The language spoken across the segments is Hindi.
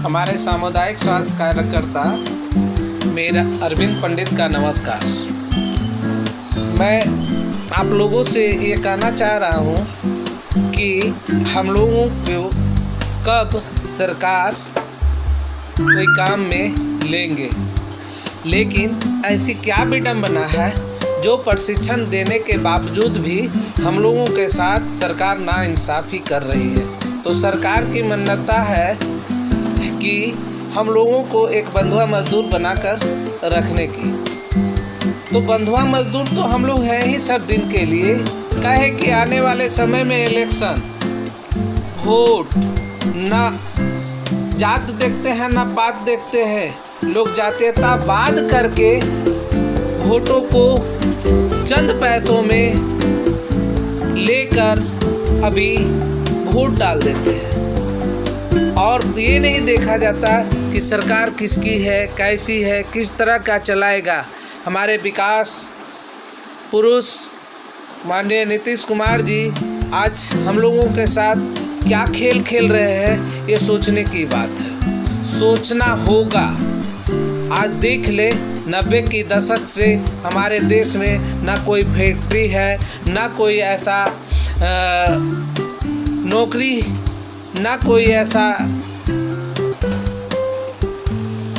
हमारे सामुदायिक स्वास्थ्य कार्यकर्ता मेरा अरविंद पंडित का नमस्कार। मैं आप लोगों से ये कहना चाह रहा हूँ कि हम लोगों को कब सरकार कोई काम में लेंगे, लेकिन ऐसी क्या विडंबना है जो प्रशिक्षण देने के बावजूद भी हम लोगों के साथ सरकार नाइंसाफ़ी कर रही है। तो सरकार की मान्यता है कि हम लोगों को एक बंधुआ मजदूर बनाकर रखने की। तो बंधुआ मजदूर तो हम लोग हैं ही सब दिन के लिए। कहे कि आने वाले समय में इलेक्शन, वोट, ना जात देखते हैं ना पात देखते हैं, लोग जातीयतावाद करके वोटों को चंद पैसों में लेकर अभी वोट डाल देते हैं और ये नहीं देखा जाता कि सरकार किसकी है, कैसी है, किस तरह का चलाएगा। हमारे विकास पुरुष माननीय नीतीश कुमार जी आज हम लोगों के साथ क्या खेल खेल रहे हैं, ये सोचने की बात है, सोचना होगा। आज देख ले 90 की दशक से हमारे देश में ना कोई फैक्ट्री है, ना कोई ऐसा नौकरी, ना कोई ऐसा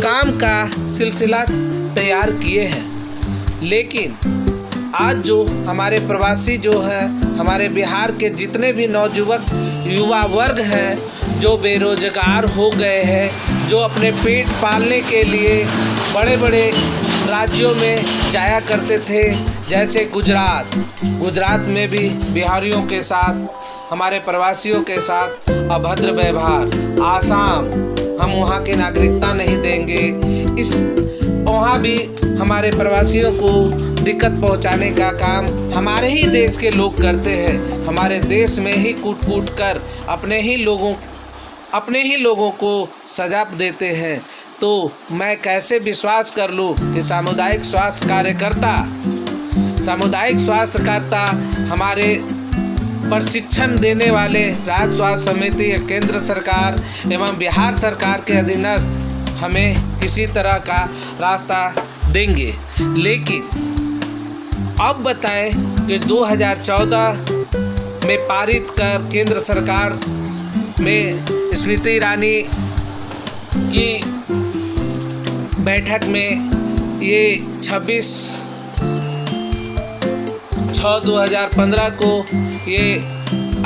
काम का सिलसिला तैयार किए हैं। लेकिन आज जो हमारे प्रवासी जो है, हमारे बिहार के जितने भी नौजुवक युवा वर्ग हैं जो बेरोजगार हो गए हैं, जो अपने पेट पालने के लिए बड़े बड़े राज्यों में जाया करते थे, जैसे गुजरात में भी बिहारियों के साथ, हमारे प्रवासियों के साथ अभद्र व्यवहार। आसाम, हम वहाँ की नागरिकता नहीं देंगे, इस वहाँ भी हमारे प्रवासियों को दिक्कत पहुँचाने का काम हमारे ही देश के लोग करते हैं। हमारे देश में ही कूट कूट कर अपने ही लोगों को सजा देते हैं। तो मैं कैसे विश्वास कर लूँ कि सामुदायिक स्वास्थ्य कार्यकर्ता हमारे प्रशिक्षण देने वाले राज्य स्वास्थ्य समिति, केंद्र सरकार एवं बिहार सरकार के अधीनस्थ हमें किसी तरह का रास्ता देंगे। लेकिन अब बताएं कि 2014 में पारित कर केंद्र सरकार में स्मृति ईरानी की बैठक में ये 26/6/2015 को ये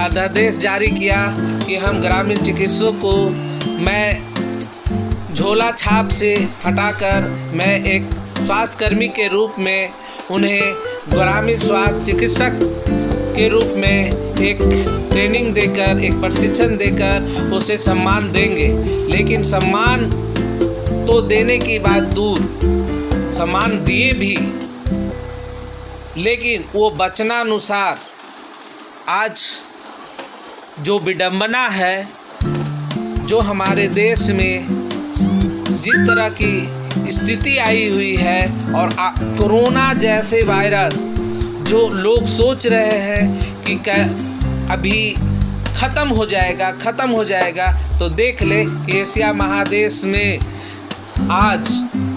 अध्यादेश जारी किया कि हम ग्रामीण चिकित्सकों को मैं झोला छाप से हटाकर मैं एक स्वास्थ्यकर्मी के रूप में उन्हें ग्रामीण स्वास्थ्य चिकित्सक के रूप में एक ट्रेनिंग देकर, एक प्रशिक्षण देकर उसे सम्मान देंगे। लेकिन सम्मान तो देने की बात दूर, सम्मान दिए भी, लेकिन वो वचनानुसार आज जो विडंबना है, जो हमारे देश में जिस तरह की स्थिति आई हुई है और कोरोना जैसे वायरस जो लोग सोच रहे हैं कि अभी ख़त्म हो जाएगा, तो देख ले कि एशिया महादेश में आज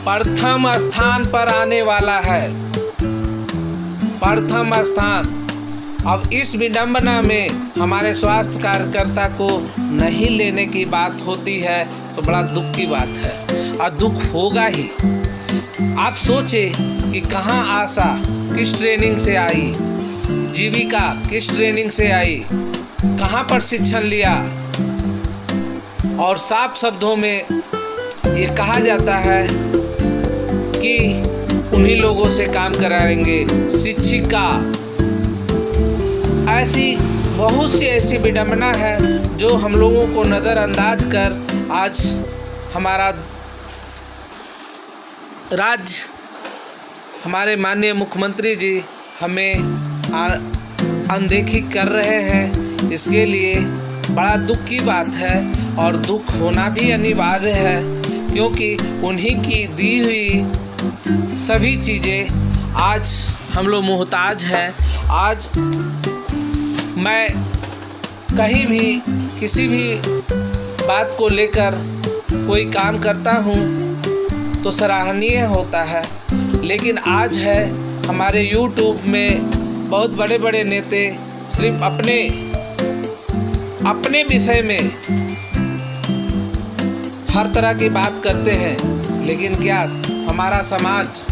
प्रथम स्थान पर आने वाला है, प्रथम स्थान। अब इस विडंबना में हमारे स्वास्थ्य कार्यकर्ता को नहीं लेने की बात होती है तो बड़ा दुख की बात है और दुख होगा ही। आप सोचे कि कहाँ आशा किस ट्रेनिंग से आई, जीविका किस ट्रेनिंग से आई, कहाँ प्रशिक्षण लिया, और साफ शब्दों में ये कहा जाता है कि उन्हीं लोगों से काम कराएंगे, शिक्षिका। ऐसी बहुत सी ऐसी विडंबना है जो हम लोगों को नज़रअंदाज कर आज हमारा राज्य, हमारे माननीय मुख्यमंत्री जी हमें अनदेखी कर रहे हैं। इसके लिए बड़ा दुख की बात है और दुख होना भी अनिवार्य है, क्योंकि उन्हीं की दी हुई सभी चीज़ें आज हम लोग मोहताज हैं। आज मैं कहीं भी किसी भी बात को लेकर कोई काम करता हूँ तो सराहनीय होता है, लेकिन आज है हमारे YouTube में बहुत बड़े बड़े नेता सिर्फ अपने विषय में हर तरह की बात करते हैं, लेकिन क्या हमारा समाज,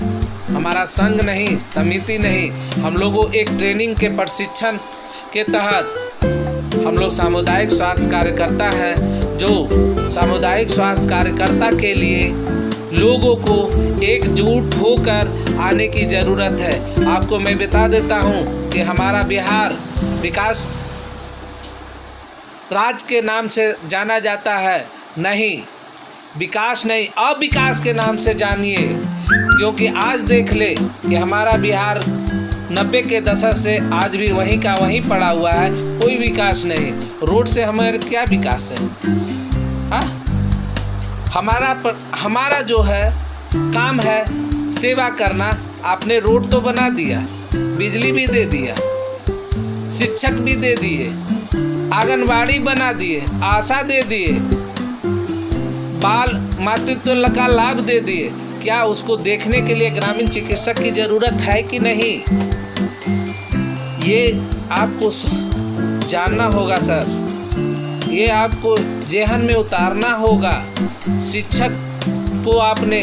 हमारा संघ नहीं, समिति नहीं, हम लोगों एक ट्रेनिंग के प्रशिक्षण के तहत हम लोग सामुदायिक स्वास्थ्य कार्यकर्ता हैं, जो सामुदायिक स्वास्थ्य कार्यकर्ता के लिए लोगों को एकजुट होकर आने की ज़रूरत है। आपको मैं बता देता हूं कि हमारा बिहार विकास राज्य के नाम से जाना जाता है, नहीं विकास नहीं, अविकास के नाम से जानिए, क्योंकि आज देख ले कि हमारा बिहार 90 के दशक से आज भी वहीं का वहीं पड़ा हुआ है, कोई विकास नहीं। रोड से हमारे क्या विकास है? हमारा जो है काम है सेवा करना। आपने रोड तो बना दिया, बिजली भी दे दिया, शिक्षक भी दे दिए, आंगनबाड़ी बना दिए, आशा दे दिए, बाल मातृत्व का लाभ दे दिए। क्या उसको देखने के लिए ग्रामीण चिकित्सक की ज़रूरत है कि नहीं? ये आपको जानना होगा सर, ये आपको जेहन में उतारना होगा। शिक्षक को आपने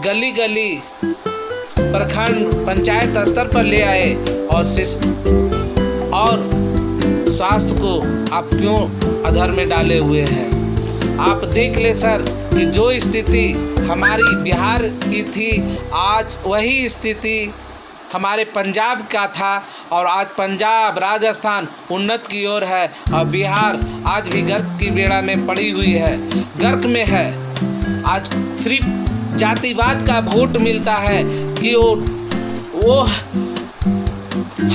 गली गली प्रखंड पंचायत स्तर पर ले आए और स्वास्थ्य को आप क्यों अधर में डाले हुए हैं? आप देख ले सर कि जो स्थिति हमारी बिहार की थी, आज वही स्थिति हमारे पंजाब का था, और आज पंजाब राजस्थान उन्नत की ओर है और बिहार आज भी गर्क की बेड़ा में पड़ी हुई है, गर्क में है। आज सिर्फ जातिवाद का वोट मिलता है कि वो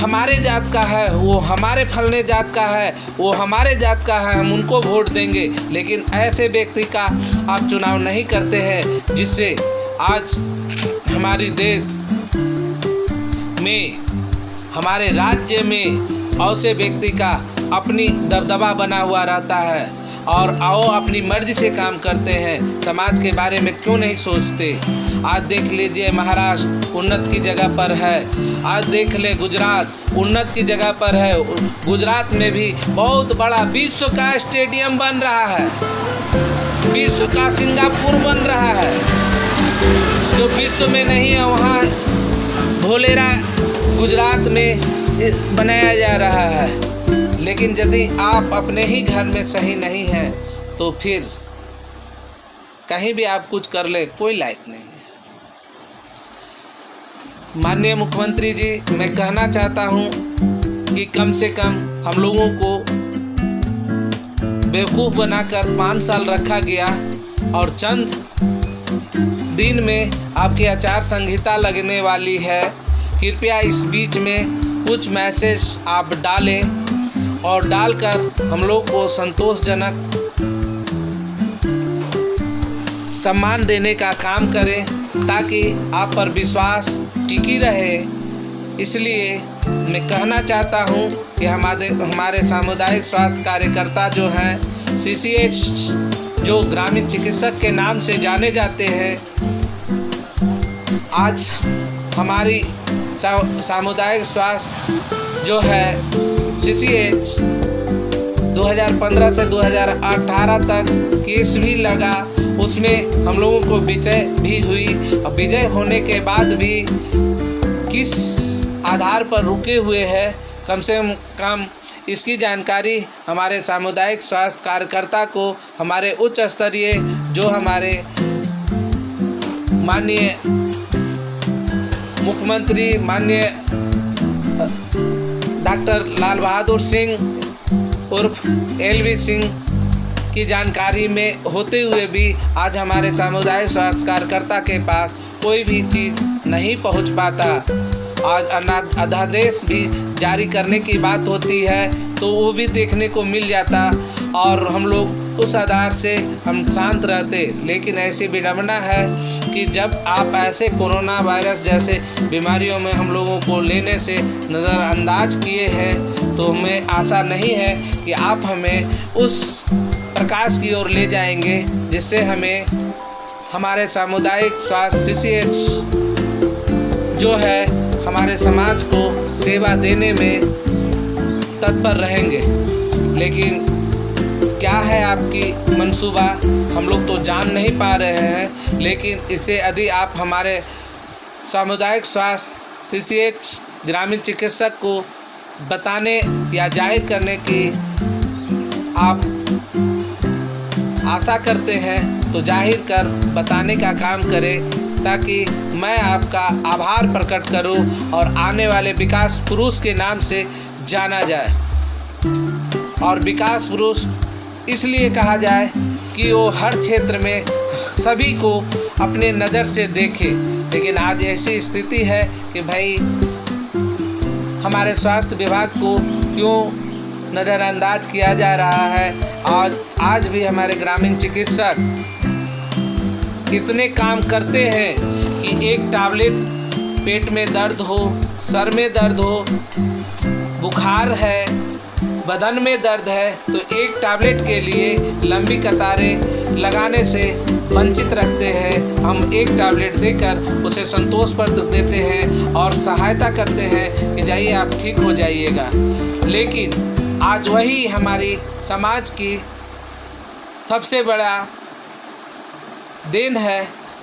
हमारे जात का है, वो हमारे फलने जात का है, वो हमारे जात का है, हम उनको वोट देंगे। लेकिन ऐसे व्यक्ति का आप चुनाव नहीं करते हैं जिससे आज हमारे देश में, हमारे राज्य में ऐसे व्यक्ति का अपनी दबदबा बना हुआ रहता है और आओ अपनी मर्जी से काम करते हैं, समाज के बारे में क्यों नहीं सोचते। आज देख लीजिए महाराष्ट्र उन्नत की जगह पर है, आज देख ले गुजरात उन्नत की जगह पर है। गुजरात में भी बहुत बड़ा विश्व का स्टेडियम बन रहा है, विश्व का सिंगापुर बन रहा है, जो विश्व में नहीं है वहाँ धोलेरा गुजरात में बनाया जा रहा है। लेकिन यदि आप अपने ही घर में सही नहीं हैं तो फिर कहीं भी आप कुछ कर ले कोई लायक नहीं है। माननीय मुख्यमंत्री जी, मैं कहना चाहता हूं कि कम से कम हम लोगों को बेवकूफ़ बनाकर 5 साल रखा गया और चंद दिन में आपकी आचार संहिता लगने वाली है। कृपया इस बीच में कुछ मैसेज आप डालें और डालकर हम लोग को संतोषजनक सम्मान देने का काम करें ताकि आप पर विश्वास टिकी रहे। इसलिए मैं कहना चाहता हूं कि हमारे सामुदायिक स्वास्थ्य कार्यकर्ता जो हैं, CCH जो ग्रामीण चिकित्सक के नाम से जाने जाते हैं, आज हमारी सामुदायिक स्वास्थ्य जो है CCH 2015 से 2018 तक केस भी लगा, उसमें हम लोगों को विजय भी हुई और विजय होने के बाद भी किस आधार पर रुके हुए हैं, कम से कम इसकी जानकारी हमारे सामुदायिक स्वास्थ्य कार्यकर्ता को हमारे उच्च स्तरीय जो हमारे माननीय मुख्यमंत्री माननीय डॉक्टर लाल बहादुर सिंह उर्फ LV सिंह की जानकारी में होते हुए भी आज हमारे सामुदायिक स्वास्थ्य कार्यकर्ता के पास कोई भी चीज़ नहीं पहुंच पाता। आज अध्यादेश भी जारी करने की बात होती है तो वो भी देखने को मिल जाता और हम लोग उस आधार से हम शांत रहते। लेकिन ऐसी विडंबना है कि जब आप ऐसे कोरोना वायरस जैसे बीमारियों में हम लोगों को लेने से नज़रअंदाज किए हैं तो हमें आशा नहीं है कि आप हमें उस प्रकाश की ओर ले जाएंगे, जिससे हमें हमारे सामुदायिक स्वास्थ्य CCH जो है हमारे समाज को सेवा देने में तत्पर रहेंगे। लेकिन क्या है आपकी मंसूबा, हम लोग तो जान नहीं पा रहे हैं। लेकिन इसे यदि आप हमारे सामुदायिक स्वास्थ्य CCH ग्रामीण चिकित्सक को बताने या जाहिर करने की आप आशा करते हैं तो जाहिर कर बताने का काम करें, ताकि मैं आपका आभार प्रकट करूं और आने वाले विकास पुरुष के नाम से जाना जाए। और विकास पुरुष इसलिए कहा जाए कि वो हर क्षेत्र में सभी को अपने नज़र से देखे। लेकिन आज ऐसी स्थिति है कि भाई हमारे स्वास्थ्य विभाग को क्यों नज़रअंदाज किया जा रहा है। आज भी हमारे ग्रामीण चिकित्सक इतने काम करते हैं कि एक टैबलेट पेट में दर्द हो, सर में दर्द हो, बुखार है, बदन में दर्द है, तो एक टैबलेट के लिए लंबी कतारें लगाने से वंचित रखते हैं। हम एक टैबलेट देकर उसे संतोष पर देते हैं और सहायता करते हैं कि जाइए आप ठीक हो जाइएगा। लेकिन आज वही हमारी समाज की सबसे बड़ा देन है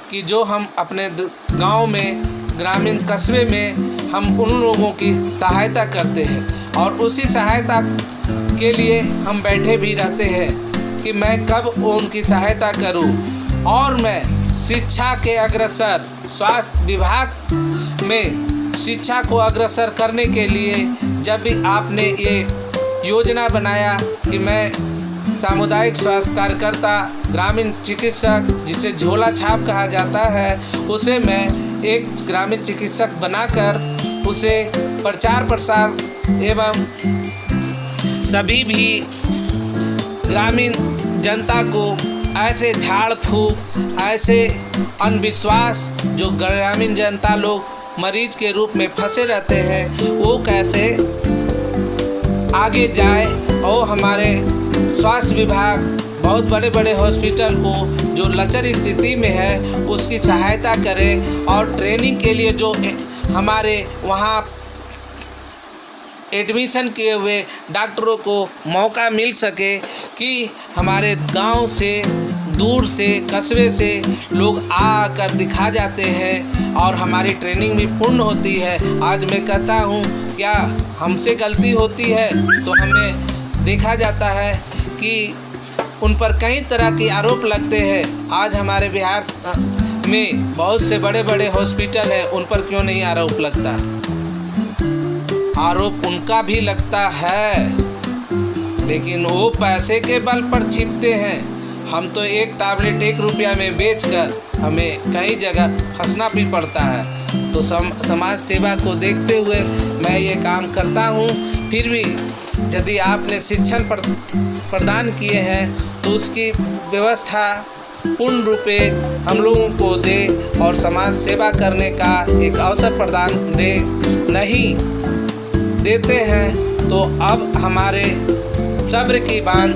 कि जो हम अपने गांव में, ग्रामीण कस्बे में हम उन लोगों की सहायता करते हैं और उसी सहायता के लिए हम बैठे भी रहते हैं कि मैं कब उनकी सहायता करूं। और मैं शिक्षा के अग्रसर, स्वास्थ्य विभाग में शिक्षा को अग्रसर करने के लिए जब भी आपने ये योजना बनाया कि मैं सामुदायिक स्वास्थ्य कार्यकर्ता, ग्रामीण चिकित्सक, जिसे झोला छाप कहा जाता है, उसे मैं एक ग्रामीण चिकित्सक बनाकर उसे प्रचार प्रसार एवं सभी भी ग्रामीण जनता को ऐसे झाड़ फूक, ऐसे अंधविश्वास जो ग्रामीण जनता लोग मरीज के रूप में फंसे रहते हैं, वो कैसे आगे जाए और हमारे स्वास्थ्य विभाग बहुत बड़े बड़े हॉस्पिटल को जो लचर स्थिति में है उसकी सहायता करे और ट्रेनिंग के लिए जो हमारे वहाँ एडमिशन किए हुए डॉक्टरों को मौका मिल सके कि हमारे गांव से, दूर से, कस्बे से लोग आकर दिखा जाते हैं और हमारी ट्रेनिंग भी पूर्ण होती है। आज मैं कहता हूँ, क्या हमसे गलती होती है तो हमें देखा जाता है कि उन पर कई तरह के आरोप लगते हैं। आज हमारे बिहार में बहुत से बड़े बड़े हॉस्पिटल हैं, उन पर क्यों नहीं आरोप लगता? आरोप उनका भी लगता है, लेकिन वो पैसे के बल पर छिपते हैं। हम तो एक टैबलेट 1 रुपया में बेचकर हमें कई जगह फंसना भी पड़ता है। तो समाज सेवा को देखते हुए मैं ये काम करता हूँ। फिर भी यदि आपने शिक्षण प्रदान किए हैं तो उसकी व्यवस्था पूर्ण रूपे हम लोगों को दे और समाज सेवा करने का एक अवसर प्रदान दे। नहीं देते हैं तो अब हमारे सब्र की बांध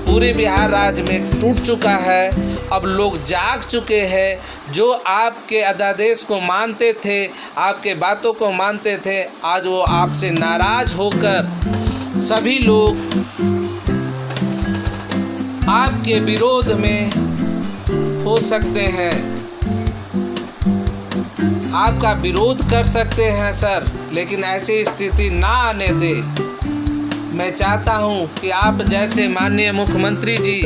पूरे बिहार राज्य में टूट चुका है। अब लोग जाग चुके हैं। जो आपके अध्यादेश को मानते थे, आपके बातों को मानते थे, आज वो आपसे नाराज होकर सभी लोग आपके विरोध में हो सकते हैं, आपका विरोध कर सकते हैं सर। लेकिन ऐसी स्थिति ना आने दे। मैं चाहता हूं कि आप जैसे माननीय मुख्यमंत्री जी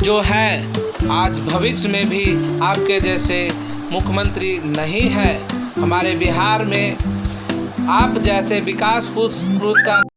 जो हैं, आज भविष्य में भी आपके जैसे मुख्यमंत्री नहीं है। हमारे बिहार में आप जैसे विकास पुरुष का